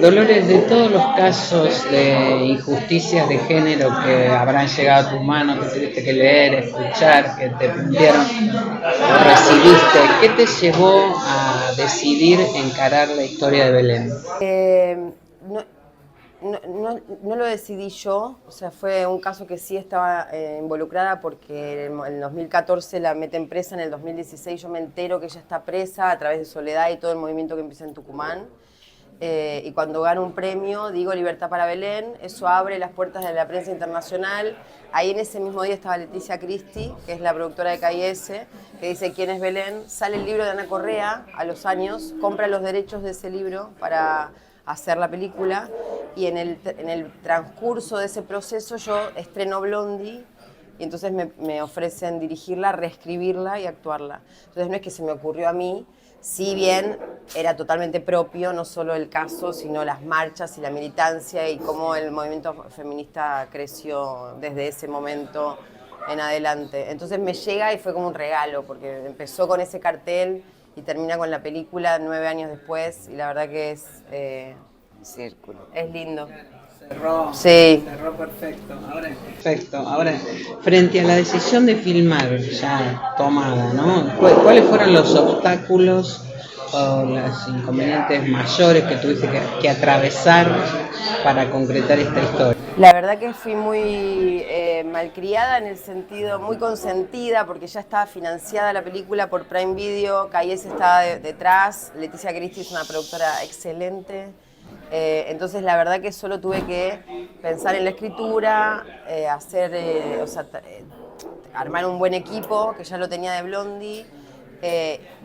Dolores, de todos los casos de injusticias de género que habrán llegado a tus manos, que tuviste que leer, escuchar, que te plantearon o recibiste, ¿qué te llevó a decidir encarar la historia de Belén? No, no lo decidí yo, o sea, fue un caso que sí estaba involucrada porque en el 2014 la meten presa, en el 2016 yo me entero que ella está presa a través de Soledad y todo el movimiento que empieza en Tucumán. Y cuando gano un premio, digo Libertad para Belén, eso abre las puertas de la prensa internacional. Ahí en ese mismo día estaba Leticia Cristi, que es la productora de KIS, que dice ¿Quién es Belén? Sale el libro de Ana Correa a los años, compra los derechos de ese libro para hacer la película, y en el transcurso de ese proceso yo estreno Blondie, y entonces me ofrecen dirigirla, reescribirla y actuarla. Entonces no es que se me ocurrió a mí, si bien era totalmente propio, no solo el caso, sino las marchas y la militancia y cómo el movimiento feminista creció desde ese momento en adelante. Entonces me llega y fue como un regalo, porque empezó con ese cartel y termina con la película 9 años después, y la verdad que es Círculo. es lindo. Sí. Cerró Perfecto. Ahora, frente a la decisión de filmar ya tomada, ¿no? ¿Cuáles fueron los obstáculos o los inconvenientes mayores que tuviste que atravesar para concretar esta historia? La verdad que fui muy malcriada, en el sentido, muy consentida, porque ya estaba financiada la película por Prime Video, KIS estaba detrás, Leticia Cristi es una productora excelente. Entonces la verdad que solo tuve que pensar en la escritura, armar un buen equipo, que ya lo tenía de Blondie,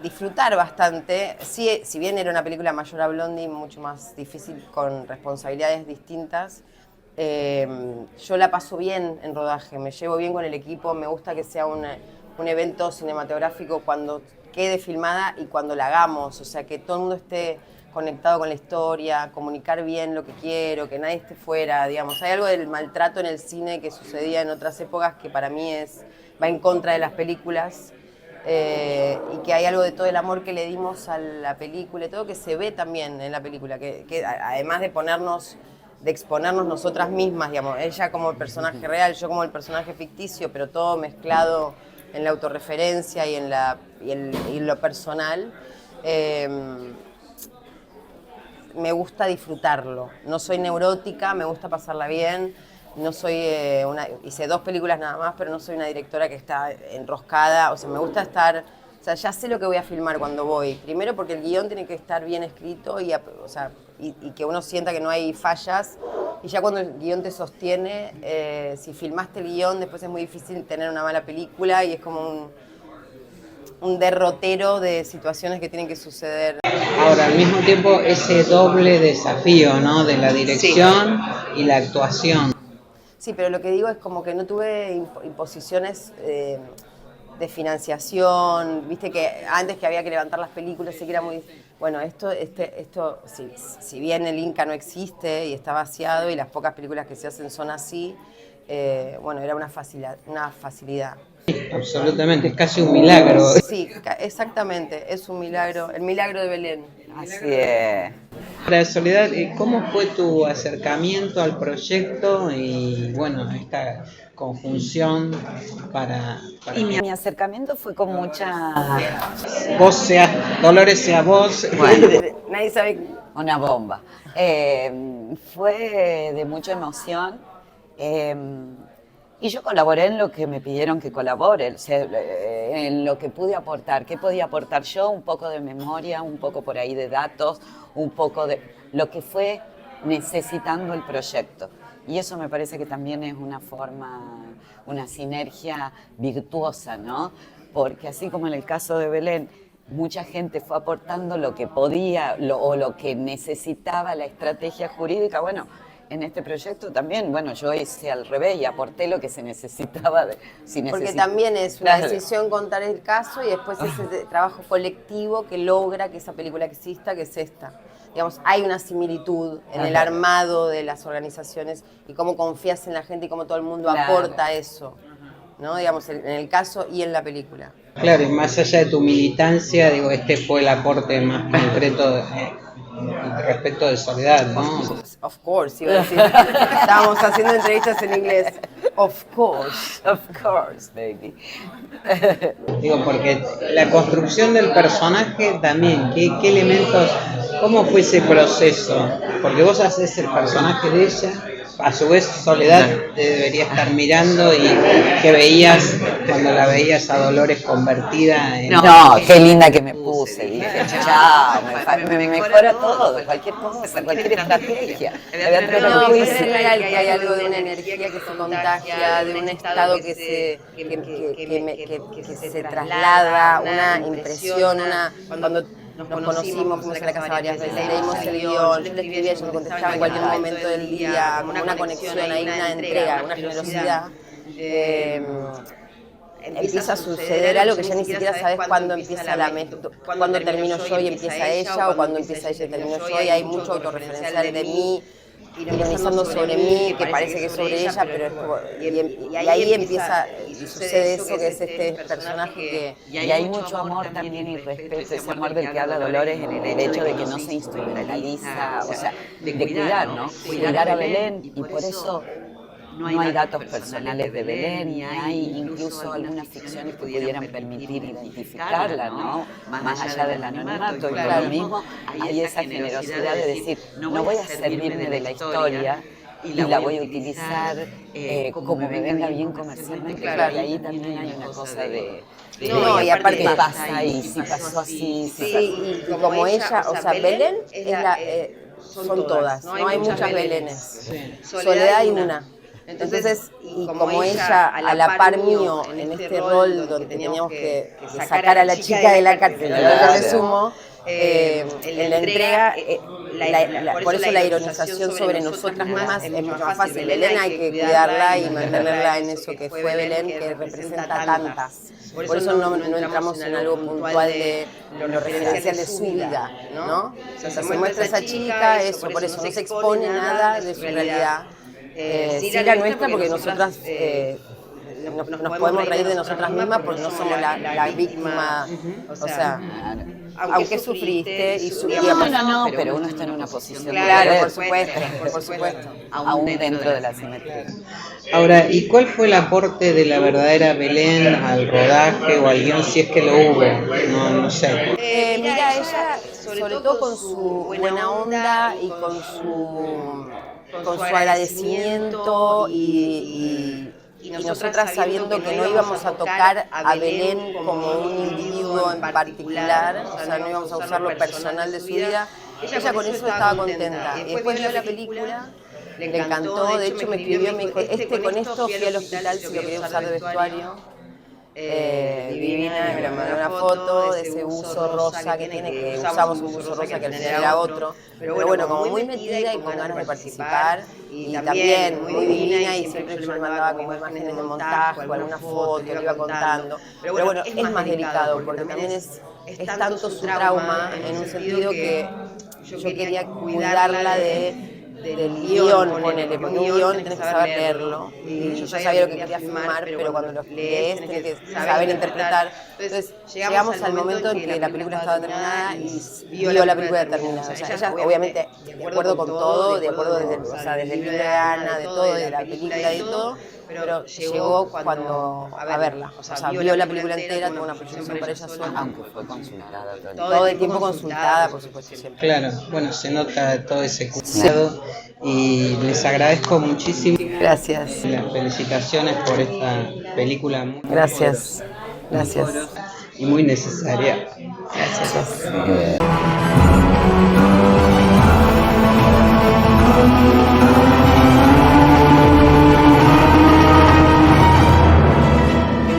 disfrutar bastante. Sí, si bien era una película mayor a Blondie, mucho más difícil, con responsabilidades distintas, yo la paso bien en rodaje, me llevo bien con el equipo, me gusta que sea un evento cinematográfico cuando quede filmada y cuando la hagamos, o sea, que todo el mundo esté conectado con la historia, comunicar bien lo que quiero, que nadie esté fuera, digamos. Hay algo del maltrato en el cine que sucedía en otras épocas que para mí va en contra de las películas, y que hay algo de todo el amor que le dimos a la película y todo que se ve también en la película, que además de exponernos nosotras mismas, digamos, ella como el personaje real, yo como el personaje ficticio, pero todo mezclado en la autorreferencia y en lo personal. Me gusta disfrutarlo. No soy neurótica, me gusta pasarla bien. No soy hice 2 películas nada más, pero no soy una directora que está enroscada. O sea, me gusta estar. O sea, ya sé lo que voy a filmar cuando voy. Primero porque el guión tiene que estar bien escrito y que uno sienta que no hay fallas. Y ya cuando el guión te sostiene, si filmaste el guión, después es muy difícil tener una mala película y es como un derrotero de situaciones que tienen que suceder. Ahora, al mismo tiempo, ese doble desafío, ¿no? De la dirección y la actuación. Sí, pero lo que digo es como que no tuve imposiciones de financiación, viste que antes que había que levantar las películas, sí que era muy... Bueno, esto sí, si bien el Inca no existe y está vaciado y las pocas películas que se hacen son así, bueno, era una facilidad. Absolutamente, es casi un milagro. Sí, exactamente, es un milagro, el milagro de Belén. Así es. Para Soledad, ¿cómo fue tu acercamiento al proyecto y bueno, esta conjunción para Y mi acercamiento fue con mucha... vos seas, Dolores sea vos? Bueno, Nadie sabe. una bomba. Fue de mucha emoción. Y yo colaboré en lo que me pidieron que colabore, o sea, en lo que pude aportar. ¿Qué podía aportar yo? Un poco de memoria, un poco por ahí de datos, un poco de lo que fue necesitando el proyecto. Y eso me parece que también es una forma, una sinergia virtuosa, ¿no? Porque así como en el caso de Belén, mucha gente fue aportando lo que podía o lo que necesitaba la estrategia jurídica, bueno, en este proyecto también, bueno, yo hice al revés y aporté lo que se necesitaba. Porque también es una decisión contar el caso y después ese trabajo colectivo que logra que esa película exista, que es esta. Digamos, hay una similitud en el armado de las organizaciones y cómo confías en la gente y cómo todo el mundo aporta eso, ¿no? Digamos, en el caso y en la película. Claro, y más allá de tu militancia, digo, este fue el aporte más concreto respecto de Soledad, ¿no? Of course, iba a decir. Estábamos haciendo entrevistas en inglés. Of course. Of course, baby. Digo, porque la construcción del personaje también, ¿qué elementos, cómo fue ese proceso? Porque vos haces el personaje de ella, a su vez Soledad te debería estar mirando, y ¿qué veías cuando la veías a Dolores convertida en... No, qué linda que me puse, dije, chao, me mejora todo, cualquier cosa, cualquier estrategia. No, pero es real que hay algo de una energía que se contagia, de un estado que se traslada, una impresión, cuando nos conocimos, fuimos a la casa varias veces, leímos el guión, yo le escribía, ella me contestaba en cualquier momento del día, como una conexión, hay una entrega, una generosidad. Empieza a suceder algo que ya ni siquiera sabes cuándo empieza cuándo termino yo y empieza ella, o cuando empieza ella y termino yo, y hay mucho autorreferencial de mí, ironizando sobre mí, que parece que es sobre ella, pero es como, y ahí empieza y sucede eso que es este personaje que... Y hay mucho amor también y respeto, ese amor del que habla Dolores, en el hecho de que no se instrumentaliza, o sea, de cuidar, ¿no? Cuidar a Belén, y por eso no hay datos personales de Belén, y hay incluso algunas ficciones que pudieran permitir identificarla, ¿no? Más allá del anonimato, y por lo mismo hay esa generosidad de decir, no voy a servirme de la historia y la voy a utilizar como me venga bien comercialmente, claro, y ahí también hay una cosa de... No, y aparte ¿qué pasa ahí? Si pasó así, sí, y como ella, o sea, Belén es son todas, no hay muchas Belenes. Soledad hay una. Entonces, y como ella, a la par mío, en este rol donde teníamos que sacar a la chica de la cárcel, yo le sumo, en la entrega, por eso la ironización sobre nosotras mismas es mucho más fácil. Belén hay que cuidarla y mantenerla en eso que fue Belén, que representa tantas. Por eso no entramos en algo puntual de lo referencial de su vida, ¿no? O sea, se muestra esa chica, eso, por eso no se expone nada de su realidad. Sí la nuestra, porque nosotras nos podemos reír de nosotras mismas porque no somos la víctima, o sea, aunque sufriste y sufríamos. No, pero uno está en una posición de claro, poder, por supuesto, aún dentro de la simetría. Ahora, ¿y cuál fue el aporte de la verdadera Belén al rodaje o al guión, si es que lo hubo? No sé. Mira, ella, sobre todo con su buena onda y con su agradecimiento y nosotras sabiendo que no íbamos a tocar a Belén como un individuo en particular, o sea, no íbamos a usar lo personal de su vida, ella con eso estaba contenta. Y después vio la película, le encantó, de hecho me escribió, me dijo, con esto fui al hospital si lo quería usar de vestuario. Divina, me mandó una foto de ese buzo rosa que tiene, que usamos un buzo rosa que al final era otro, pero bueno, como muy metida y con ganas de participar, y también muy divina, y siempre yo le mandaba como imágenes de montaje o alguna foto, le iba contando, pero bueno, es más delicado porque también es tanto su trauma en un sentido que yo quería cuidarla del guión, ponele, porque un guión tenés que saber leerlo, y yo sabía lo que quería filmar, pero cuando lo lees tenés que saber interpretar. Entonces llegamos al momento en que la película estaba terminada y vio la película terminada. O sea, ella obviamente de acuerdo con todo, de acuerdo desde el libro de Ana, de todo, de la película y de todo, pero llegó cuando a verla. O sea, vio la película entera, tuvo una proyección para ella sola. Aunque fue consultada todo el tiempo consultada, por supuesto, siempre. Claro, bueno, se nota todo ese cuidado y les agradezco muchísimo. Gracias. Las felicitaciones por esta película muy Gracias. Gracias. Y muy necesaria. Gracias.